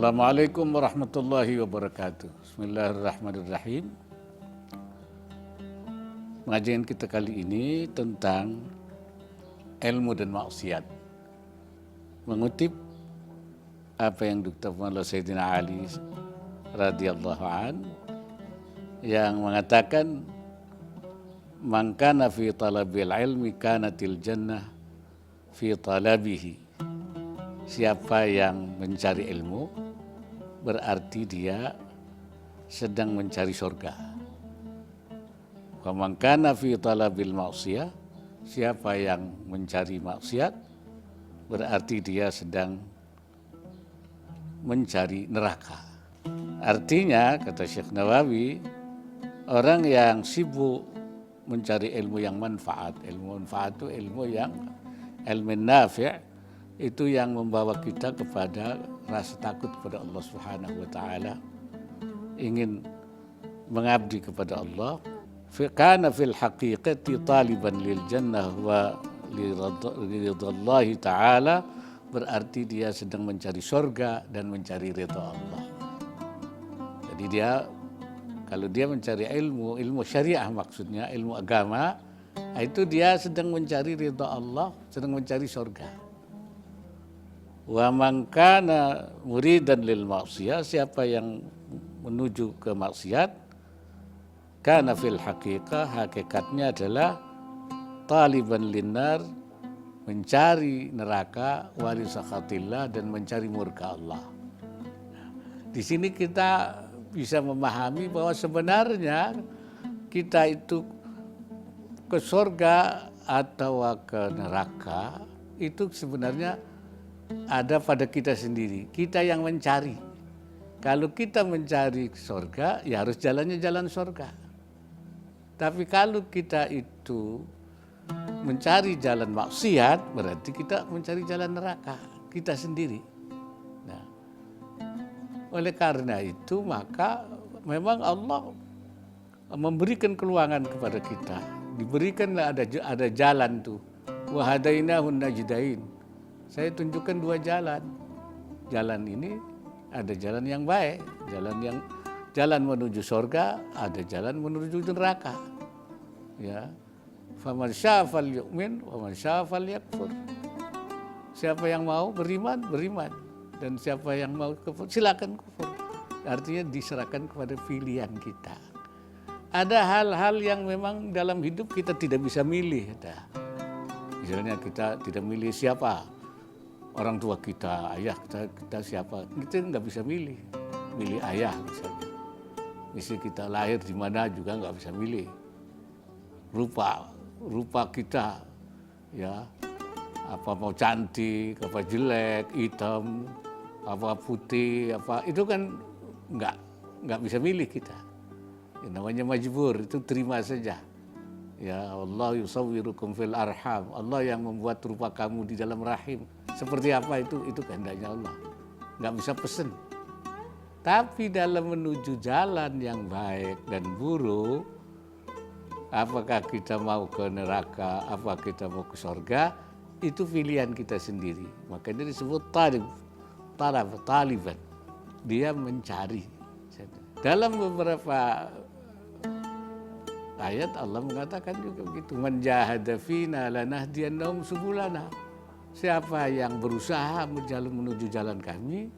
Assalamualaikum warahmatullahi wabarakatuh. Bismillahirrahmanirrahim. Pengajian kita kali ini tentang ilmu dan maksiat. Mengutip apa yang dikutipkan oleh Sayyidina Ali radhiyallahu an yang mengatakan, "Man kana fi talabil ilmi kanatil jannah fi talabihi." Siapa yang mencari ilmu berarti dia sedang mencari surga. Wa man kana fi talabil ma'siyah, siapa yang mencari maksiat berarti dia sedang mencari neraka. Artinya, kata Syekh Nawawi, orang yang sibuk mencari ilmu yang manfaat, ilmu manfaat itu ilmu yang ilmu nafi', itu yang membawa kita kepada rasa takut kepada Allah Subhanahu wa taala, ingin mengabdi kepada Allah. Kana fil haqiqati taliban lil jannah wa liridhallahi taala, berarti dia sedang mencari surga dan mencari ridha Allah. Jadi dia, kalau dia mencari ilmu syariah, maksudnya ilmu agama, itu dia sedang mencari ridha Allah, sedang mencari surga. Wa man kana muridan lil maksiyah, siapa yang menuju ke maksiat, kana fil haqiqah, hakikatnya adalah taliban linnar, mencari neraka, wali sakhatillah, dan mencari murka Allah. Di sini kita bisa memahami bahwa sebenarnya kita itu ke surga atau ke neraka itu sebenarnya ada pada kita sendiri, kita yang mencari. Kalau kita mencari surga, ya harus jalannya jalan surga. Tapi kalau kita itu mencari jalan maksiat, berarti kita mencari jalan neraka, kita sendiri. Nah, oleh karena itu maka memang Allah memberikan keluangan kepada kita. Diberikanlah ada jalan tuh. Wa hadainahun najdain. Saya tunjukkan dua jalan. Jalan ini ada jalan yang baik, jalan menuju surga, ada jalan menuju neraka. Ya. Faman syaa'a falyu'min wa man syaa'a falyakfur. Siapa yang mau beriman, beriman, dan siapa yang mau kufur, silakan kufur. Artinya diserahkan kepada pilihan kita. Ada hal-hal yang memang dalam hidup kita tidak bisa milih. Misalnya kita tidak milih siapa, orang tua kita, ayah kita siapa, kita nggak bisa milih ayah misalnya. Misalnya kita lahir di mana juga nggak bisa milih. Rupa kita, ya, apa mau cantik, apa jelek, hitam, apa putih, apa itu kan nggak bisa milih kita. Ya, namanya majbur, itu terima saja. Ya Allah yusawwirukum fil arham, Allah yang membuat rupa kamu di dalam rahim. Seperti apa itu kehendaknya Allah. Nggak bisa pesen. Tapi dalam menuju jalan yang baik dan buruk, apakah kita mau ke neraka, apakah kita mau ke surga, itu pilihan kita sendiri. Makanya disebut taliban. Dia mencari. Dalam beberapa ayat Allah mengatakan juga begitu. Man jahada fina lanahdiyannahum subulana. Siapa yang berusaha menuju jalan kami,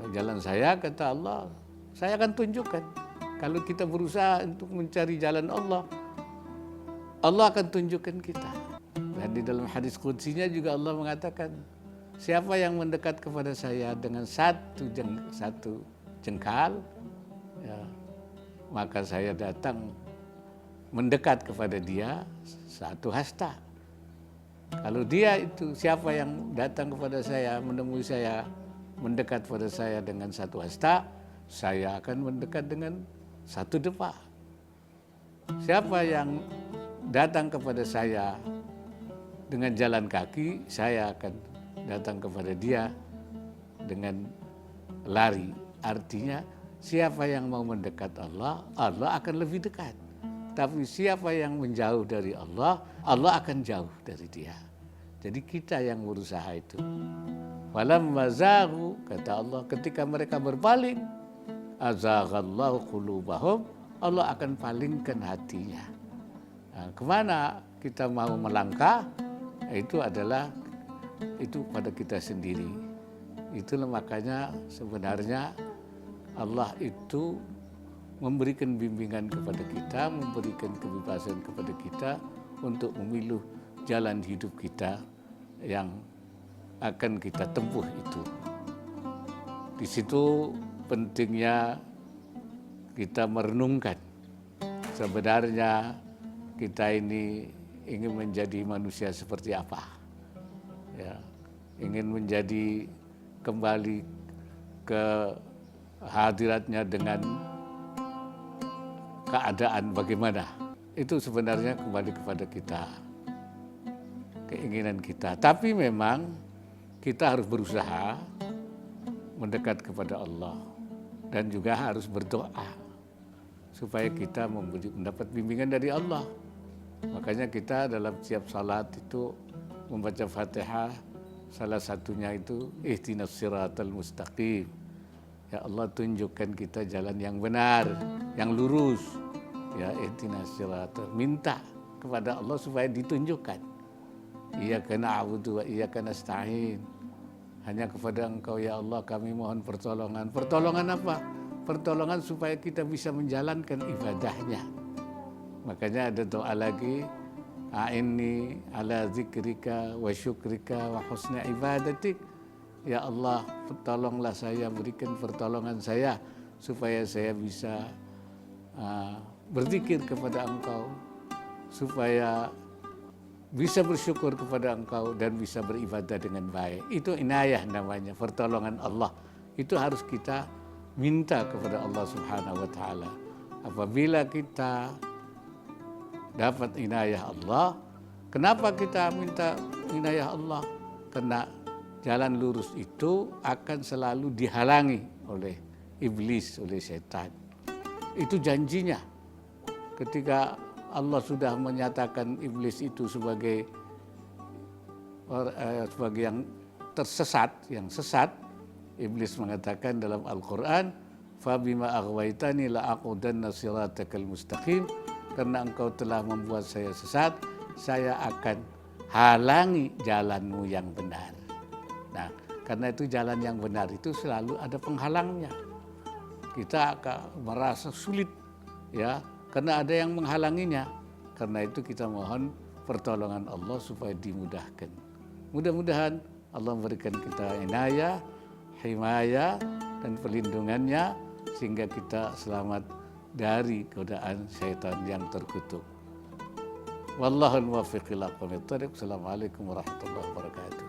jalan saya, kata Allah, saya akan tunjukkan. Kalau kita berusaha untuk mencari jalan Allah, Allah akan tunjukkan kita. Dan di dalam hadis qudsinya juga Allah mengatakan, siapa yang mendekat kepada saya dengan satu jengkal, ya, maka saya datang mendekat kepada dia satu hasta. Kalau dia itu, siapa yang datang kepada saya, menemui saya, mendekat pada saya dengan satu hasta, saya akan mendekat dengan satu depa. Siapa yang datang kepada saya dengan jalan kaki, saya akan datang kepada dia dengan lari. Artinya, siapa yang mau mendekat Allah, Allah akan lebih dekat. Tapi siapa yang menjauh dari Allah, Allah akan jauh dari dia. Jadi kita yang berusaha itu. Walamma zaghu, kata Allah, ketika mereka berpaling, azaghallahu qulubahum, Allah akan palingkan hatinya. Nah, kemana kita mau melangkah? Itu adalah itu pada kita sendiri. Itulah makanya sebenarnya Allah itu memberikan bimbingan kepada kita, memberikan kebebasan kepada kita untuk memilih jalan hidup kita yang akan kita tempuh itu. Di situ pentingnya kita merenungkan sebenarnya kita ini ingin menjadi manusia seperti apa. Ya, ingin menjadi kembali ke hadiratnya dengan keadaan bagaimana. Itu sebenarnya kembali kepada kita, keinginan kita. Tapi memang kita harus berusaha mendekat kepada Allah dan juga harus berdoa supaya kita mendapat bimbingan dari Allah. Makanya kita dalam setiap salat itu membaca Fatihah, salah satunya itu ihdinas siratal mustaqim. Ya Allah, tunjukkan kita jalan yang benar, yang lurus. Ya ihdinas siratal, minta kepada Allah supaya ditunjukkan. Iyyaka na'budu wa iyyaka nasta'in. Hanya kepada Engkau ya Allah kami mohon pertolongan. Pertolongan apa? Pertolongan supaya kita bisa menjalankan ibadahnya. Makanya ada doa lagi, a'inni ala zikrika wa syukrika wa husna ibadatik. Ya Allah, tolonglah saya, berikan pertolongan saya supaya saya bisa berzikir kepada Engkau, supaya bisa bersyukur kepada Engkau dan bisa beribadah dengan baik. Itu inayah namanya, pertolongan Allah. Itu harus kita minta kepada Allah Subhanahu wa taala. Apabila kita dapat inayah Allah, kenapa kita minta inayah Allah? Karena jalan lurus itu akan selalu dihalangi oleh iblis, oleh setan. Itu janjinya. Ketika Allah sudah menyatakan iblis itu sebagai yang tersesat, yang sesat. Iblis mengatakan dalam Al-Quran, "Fabima aghwaytani la'aqudanna siratakal mustaqim." Karena engkau telah membuat saya sesat, saya akan halangi jalanmu yang benar. Nah, karena itu jalan yang benar itu selalu ada penghalangnya. Kita akan merasa sulit, ya, karena ada yang menghalanginya. Karena itu kita mohon pertolongan Allah supaya dimudahkan. Mudah-mudahan Allah memberikan kita inayah, himayah, dan perlindungannya sehingga kita selamat dari godaan syaitan yang terkutuk. Wallahul muwaffiq ila aqwamit thoriq. Assalamualaikum warahmatullahi wabarakatuh.